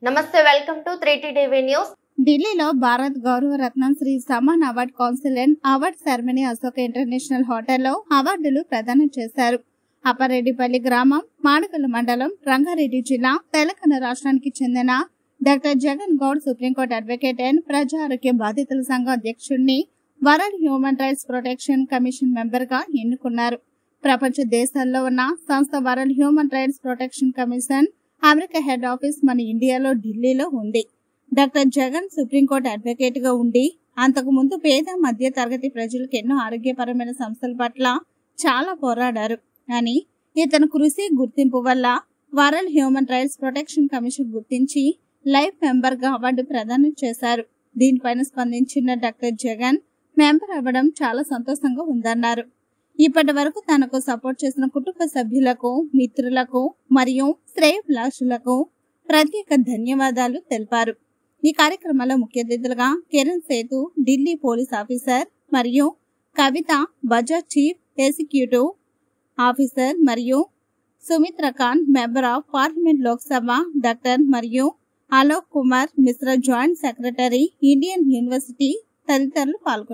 నమస్తే, welcome to 3T TV news. ఢిల్లీలో Bharat Gaurav Ratnam Shri Samman award council and award ceremony Ashoka international హోటల్లో అవార్డులు ప్రదానం చేశారు. అప్పారెడ్డిపల్లి గ్రామం, మాడకల్ మండలం, రంగారెడ్డి జిల్లా, తెలంగాణ రాష్ట్రానికి చెందిన doctor Jagan Goud supreme court advocate and ప్రజా ఆరోగ్య బాధితుల సంఘం అధ్యక్షుడిని world human rights protection commission member గా ఎన్నుకున్నారు. ప్రపంచ దేశాల్లో ఉన్న సంస్థ world human rights protection commission America head office మన ఇండియాలో ఢిల్లీలో ఉంది. డాక్టర్ జగన్ సుప్రీంకోర్టు అడ్వకేట్ గా ఉండి అంతకు ముందు పేద మధ్య తరగతి ప్రజలకు ఎన్నో ఆరోగ్యపరమైన సమస్యల పట్ల చాలా పోరాడారు అని, ఇతని కృషి గుర్తింపు వల్ల world human rights protection commission గుర్తించి లైఫ్ మెంబర్ గా అవార్డు ప్రదానం చేశారు. దీనిపైన స్పందించిన డాక్టర్ జగన్ మెంబర్ అవ్వడం చాలా సంతోషంగా ఉందన్నారు. ఇప్పటి వరకు తనకు సపోర్ట్ చేసిన కుటుంబ సభ్యులకు, మిత్రులకు మరియు శ్రేయోభిలాషులకు ప్రత్యేక ధన్యవాదాలు తెలిపారు. ఈ కార్యక్రమంలో ముఖ్య అతిథులుగా కిరణ్ సేతు, ఢిల్లీ పోలీస్ ఆఫీసర్, మరియు Kavitha, Bajaj chief executive officer, మరియు Sumitra Khan, member of parliament Lok Sabha doctor, మరియు Alok Kumar Mishra, joint secretary, Indian university తదితరులు పాల్గొన్నారు.